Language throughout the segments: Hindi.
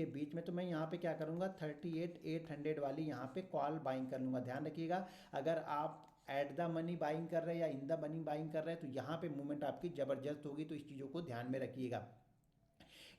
के बीच में, तो मैं यहाँ पे क्या करूँगा 38,800 वाली यहाँ पे कॉल बाइंग कर लूँगा। ध्यान रखिएगा, अगर आप एट द मनी बाइंग कर रहे हैं या इन द मनी बाइंग कर रहे हैं तो यहाँ पे मूवमेंट आपकी ज़बरदस्त होगी, तो इस चीज़ों को ध्यान में रखिएगा।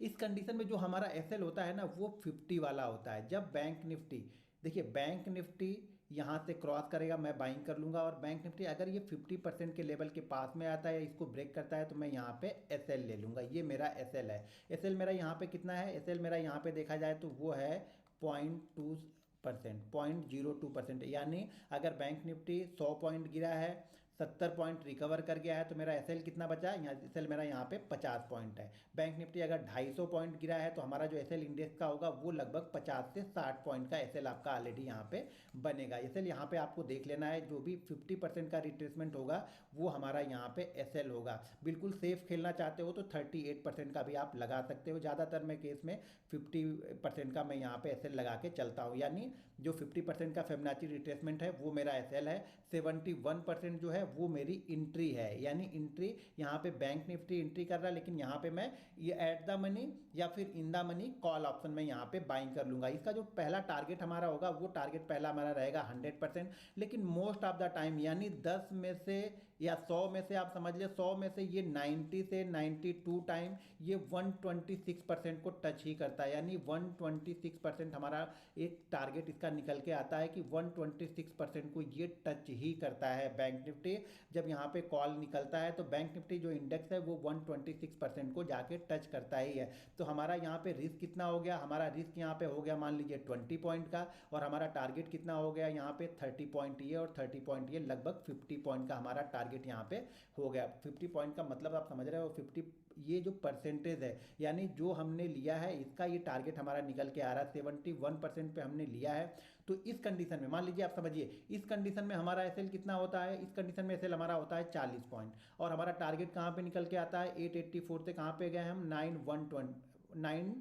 इस कंडीशन में जो हमारा एसएल होता है ना वो 50 वाला होता है। जब बैंक निफ्टी, देखिए बैंक निफ्टी यहाँ से क्रॉस करेगा मैं बाइंग कर लूँगा, और बैंक निफ्टी अगर ये 50% के लेवल के पास में आता है या इसको ब्रेक करता है तो मैं यहाँ पे एसएल ले लूँगा। ये मेरा एसएल है। एसएल मेरा यहाँ पे कितना है, एसएल मेरा यहाँ पे देखा जाए तो वो है 0.02%, यानी अगर बैंक निफ्टी 100 पॉइंट गिरा है, 70 पॉइंट रिकवर कर गया है, तो मेरा एसएल कितना बचा, यहाँ एसएल मेरा यहाँ पे 50 पॉइंट है। बैंक निफ्टी अगर 250 पॉइंट गिरा है तो हमारा जो एसएल इंडेक्स का होगा वो लगभग 50 से 60 पॉइंट का एसएल आपका ऑलरेडी यहाँ पे बनेगा। एसएल यहाँ पे आपको देख लेना है, जो भी 50% का रिट्रेसमेंट होगा वो हमारा यहाँ पे एसएल होगा। बिल्कुल सेफ खेलना चाहते हो तो 38% का भी आप लगा सकते हो। ज़्यादातर मैं केस में 50% का मैं यहाँ पे एसएल लगा के चलता हूँ, यानी जो 50% का फिबोनाची रिट्रेसमेंट है वो मेरा एसएल है। 71% जो है वो मेरी इंट्री है, यानी इंट्री यहाँ पे बैंक निफ्टी एंट्री कर रहा है, लेकिन यहाँ पे मैं ये एट द मनी या फिर in the money call option में यहाँ पे बाइंग कर लूँगा। इसका जो पहला टारगेट हमारा होगा वो टारगेट पहला हमारा रहेगा 100%, लेकिन मोस्ट ऑफ द टाइम यानी 10 में से या 100 में से आप समझ ले 100 में से ये 90 से 92 टाइम ये 126% को टच ही करता है, यानी 126% हमारा एक टारगेट इसका निकल के आता है कि 126% को ये टच ही करता है बैंक निफ्टी। जब यहाँ पे कॉल निकलता है तो बैंक निफ्टी जो इंडेक्स है वो 126% को जाके टच करता ही है। तो हमारा यहाँ पे रिस्क कितना हो गया, हमारा रिस्क यहाँ पे हो गया मान लीजिए 20 पॉइंट का, और हमारा टारगेट कितना हो गया यहाँ पे 30 पॉइंट ये, और 30 पॉइंट ये, लगभग 50 पॉइंट का हमारा टारगेट यहाँ पे हो गया। 50 पॉइंट का मतलब आप समझ रहे हो, 50 ये जो परसेंटेज है यानी जो हमने लिया है इसका ये टारगेट हमारा निकल के आ रहा है 71% पे हमने लिया है। तो इस कंडीशन में मान लीजिए आप समझिए, इस कंडीशन में हमारा एसएल कितना होता है, इस कंडीशन में एसएल हमारा होता है 40 पॉइंट, और हमारा टारगेट कहाँ पे निकल के आता है 884 से कहाँ पे गए हम 920,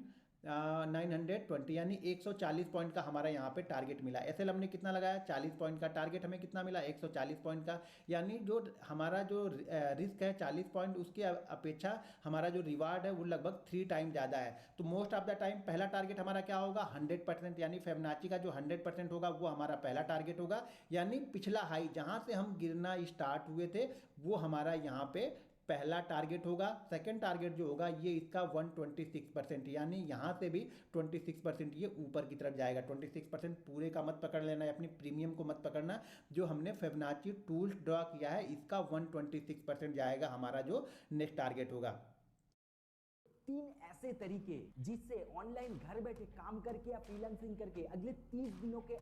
यानी 140 पॉइंट का हमारा यहाँ पे टारगेट मिला। एसएल हमने कितना लगाया 40 पॉइंट का, टारगेट हमें कितना मिला 140 पॉइंट का, यानी जो हमारा जो रिस्क है 40 पॉइंट उसकी अपेक्षा हमारा जो रिवार्ड है वो लगभग 3 टाइम ज़्यादा है। तो मोस्ट ऑफ द टाइम पहला टारगेट हमारा क्या होगा 100%, यानी फिबोनाची का जो 100% होगा वो हमारा पहला टारगेट होगा, यानी पिछला हाई जहाँ से हम गिरना स्टार्ट हुए थे वो हमारा यहाँ पे पहला टारगेट होगा। सेकंड टारगेट जो होगा ये इसका 126%, यानी यहाँ से भी 26% ये ऊपर की तरफ जाएगा। 26% पूरे का मत पकड़ लेना है, अपनी प्रीमियम को मत पकड़ना। जो हमने फिबोनाची टूल्स ड्रॉ किया है इसका 126% जाएगा हमारा जो नेक्स्ट टारगेट होगा। 3 ऐसे तरीके जिससे ऑनलाइन घर बैठे काम करके या फ्रीलांसिंग करके अगले 30 दिनों के,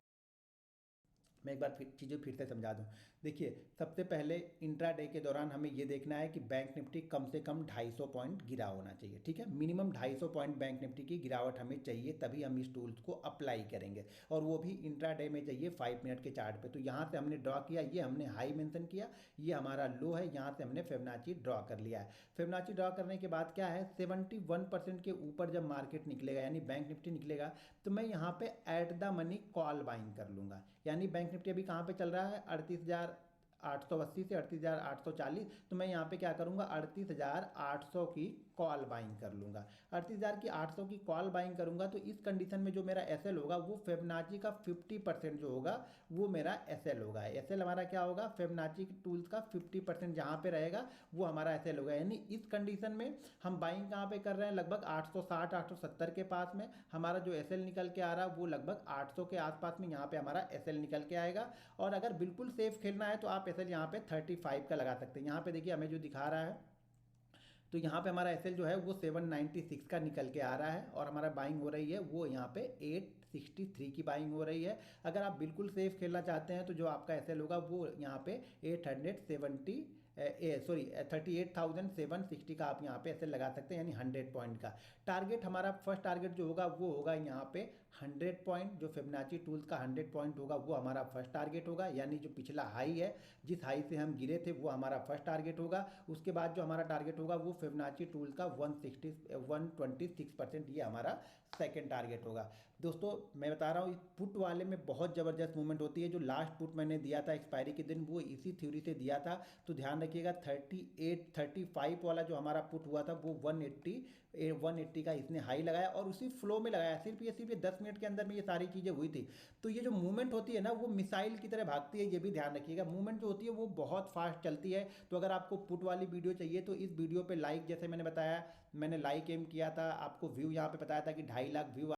मैं एक बार चीज़ें फिर से समझा दूं। देखिए सबसे पहले इंट्राडे के दौरान हमें ये देखना है कि बैंक निफ्टी कम से कम 250 पॉइंट गिरा होना चाहिए, ठीक है। मिनिमम 250 पॉइंट बैंक निफ्टी की गिरावट हमें चाहिए, तभी हम इस टूल्स को अप्लाई करेंगे, और वो भी इंट्राडे में चाहिए 5 मिनट के चार्ट पे। तो यहाँ से हमने ड्रॉ किया, ये हमने हाई मेंशन किया, ये हमारा लो है, यहाँ से हमने फिबोनाची ड्रॉ कर लिया है। फिबोनाची ड्रॉ करने के बाद क्या है 71% के ऊपर जब मार्केट निकलेगा यानी बैंक निफ्टी निकलेगा तो मैं यहाँ पे at the money call buying कर लूँगा। यानी बैंक निफ्टी अभी कहाँ पे चल रहा है 38,880 से 38,840, तो मैं यहाँ पे क्या करूँगा 38,800 की कॉल बाइंग कर लूँगा। 38,800 की कॉल बाइंग करूँगा तो इस कंडीशन में जो मेरा एसएल होगा वो फिबोनाची का 50% जो होगा वो मेरा एसएल होगा। एसएल हमारा क्या होगा फिबोनाची टूल्स का 50% जहाँ पे रहेगा वो हमारा एसएल होगा। यानी इस कंडीशन में हम बाइंग कहाँ पे कर रहे हैं लगभग 860 870 के पास में हमारा जो एसएल निकल के आ रहा है वो लगभग 800 के आसपास में यहाँ पे हमारा एसएल निकल के आएगा। और अगर बिल्कुल सेफ खेलना है तो आप एसएल यहाँ पे 35 का लगा सकते हैं। यहाँ पे देखिए हमें जो दिखा रहा है तो यहाँ पे हमारा एसएल जो है वो 796 का निकल के आ रहा है, और हमारा बाइंग हो रही है वो यहाँ पे 863 की बाइंग हो रही है। अगर आप बिल्कुल सेफ खेलना चाहते हैं तो जो आपका एसएल होगा वो यहाँ पे 38,760 का आप यहाँ पे एसएल लगा सकते हैं, यानी 100 पॉइंट का। टारगेट हमारा फर्स्ट टारगेट जो होगा वो होगा यहाँ पे 100 पॉइंट, जो फिबोनाची टूल्स का 100 पॉइंट होगा वो हमारा फर्स्ट टारगेट होगा, यानी जो पिछला हाई है जिस हाई से हम गिरे थे वो हमारा फर्स्ट टारगेट होगा। उसके बाद जो हमारा टारगेट होगा वो फिबोनाची टूल का 126% ये हमारा सेकंड टारगेट होगा। दोस्तों मैं बता रहा हूँ, पुट वाले में बहुत ज़बरदस्त मूवमेंट होती है। जो लास्ट पुट मैंने दिया था एक्सपायरी के दिन, वो इसी थ्योरी से दिया था। तो ध्यान रखिएगा, 38-35 वाला जो हमारा पुट हुआ था वो 180 का इसने हाई लगाया और उसी फ्लो में लगाया। सिर्फ ये 10 मिनट के अंदर में ये सारी चीज़ें हुई थी। तो ये जो मूवमेंट होती है ना, वो मिसाइल की तरह भागती है, ये भी ध्यान रखिएगा। मूवमेंट जो होती है वो बहुत फास्ट चलती है। तो अगर आपको पुट वाली वीडियो चाहिए तो इस वीडियो पे लाइक, जैसे मैंने बताया, मैंने लाइक एम किया था, आपको व्यू यहाँ पे बताया था कि 2.5 लाख व्यू